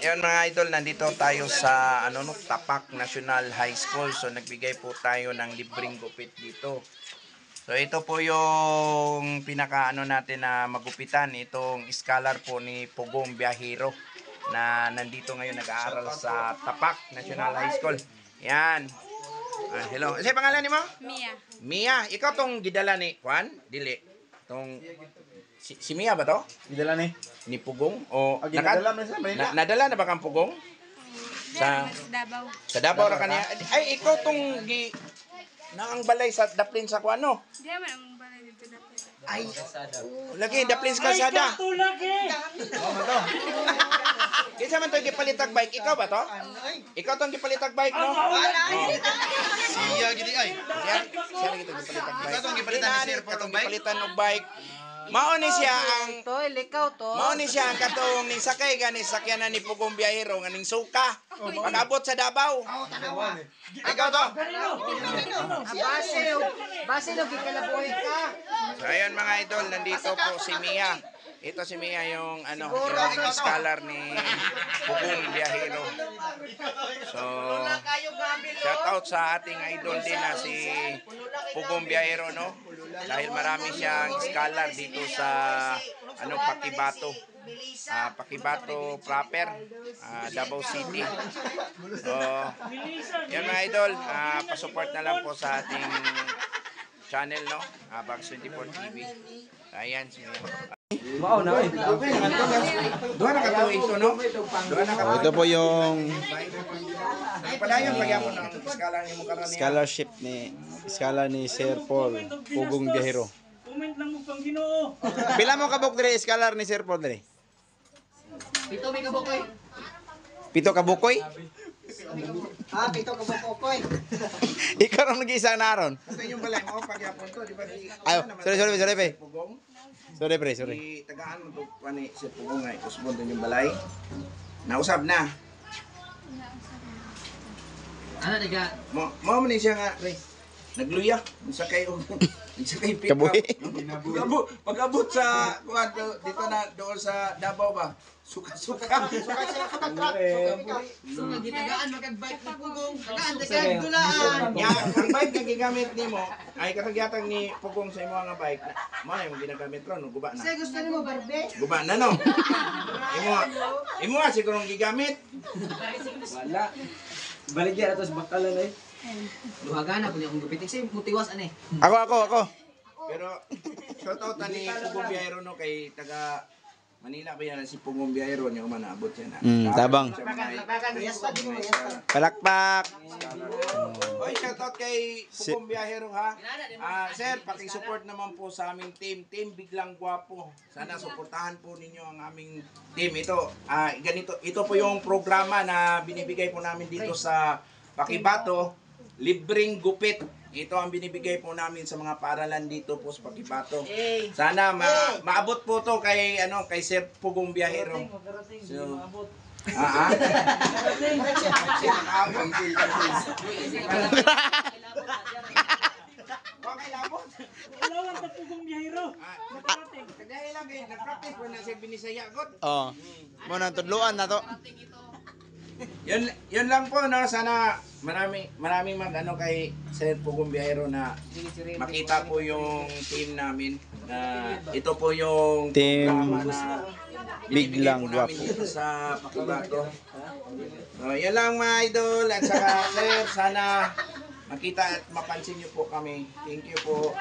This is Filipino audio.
Ayun mga idol, nandito tayo sa Tapak National High School. So nagbigay po tayo ng libreng gupit dito. So ito po yung pinaka natin na magupitan, itong scholar po ni Pugong Biyahero na nandito ngayon nag-aaral sa Tapak National High School. Yan. Hello. Ano pangalan ni mo? Mia. Mia, ikaw tong gidala ni Juan? Dili. Tong si Mia ba to? Gidala Ni Pugong o ginadala mo sa Manila? nadala na ba kang Pugong? Sa Davao. Sa Davao ra kaniya. Ay ikaw tong naang balay sa daplin sa kuano. Di man ang balay dito dapat. Ay. Lagi daplin sa kalsada. Ito lagi! Kinsa man to gipalitag bike? Ikaw ba to? Ikaw tong gipalitag bike no? Siya gidi ay. Siya lagi to gipalitag bike. Ikaw tong gipalitan ni Sir Katong Pagong bike? gipalitan og bike. Mao ni siya ang Mao ni siya ang katong ning sakay gani sakyanan ni Pugong Biyahero nganing suka. Pag-abot sa Davao. Ikaw to. Base no gikalabuhi ka. So ayun mga idol, nandito po si Mia. Ito si Mia yung yung scholar ni Pugong Biyahero. So shout out sa ating idol din na si Pugong Biyahero no. Dahil marami siyang scholar dito sa Pakibato. Pakibato proper, Davao City. So, yan mga idol, pa-support na lang po sa ating channel no, Bags 24 TV. Ayan si Mao na eh. Duha na katuig to no? Duha na katuig. Ito po yung Padayon pagyapon ng scholar ni mo karon niya. scholarship scholar ni Sir Paul Pugong Biyahero. Comment lang mo pang Ginoo. Pila mo kabuk dire scholar ni Sir Paul dire? Pito may kabukoy. Pito ka bukoy? Pito kabukoy. Ikaw ang nag-isa na aron. Kasi yung balay mo pagyapon to, di ba? Ayo, sorry pre. Pugong. Sorry pre, sorry. Di tagaan mo to pani si Pugong ay usbon din yung balay. Nausab na. Ano diga? Mo man siya nga, Ray. Nagluya, sakay og sakay pick up. Kabuhi. Pag-abot sa dito na doon sa Davao ba? Suka-suka. So gitagaan magag-bike ni Pugong. Tagaan kay dulaan. Ya, ang bike nga gigamit nimo ay katagyatang ni Pugong sa imo nga bike. Mo na yung ginagamit ron, guba na. Say gusto nimo barbe? Guba na no. Imo nga siguro gigamit. Wala. Baligya atos bakalan ay. Duhagan na pud akong gupitik say mutiwas ani. Ako. Pero shout out ni Pugong Biyahero no kay taga Manila ba yan si Pugong Biyahero niya umanaabot siya na. Tabang. Palakpak. Oy, shout out kay Pugong Biyahero ha. Sir, paki-support naman po sa aming team Biglang Gwapo. Sana suportahan po ninyo ang aming team. Ito po yung programa na binibigay po namin dito sa Pakibato, libreng gupit. Ito ang binibigay po namin sa mga paaralan dito po sa Pakibato. Sana maabot po to kay Sir Pugong Biyahero. So, Okay, labot. Wala lang ta Pugong Biyahero. Kagaya lang kayo, nag-practice po na siya binisaya god. Oh. Mo nang tudluan na to. Yun lang po no, sana maraming kay Sir Pugong Biyahero na makita po yung team namin na ito po yung Team programa na binibigay Biglang po namin Gwapo. dito sa Pakibato. So, yan lang mga idol at saka sir, sana makita at mapansin niyo po kami. Thank you po.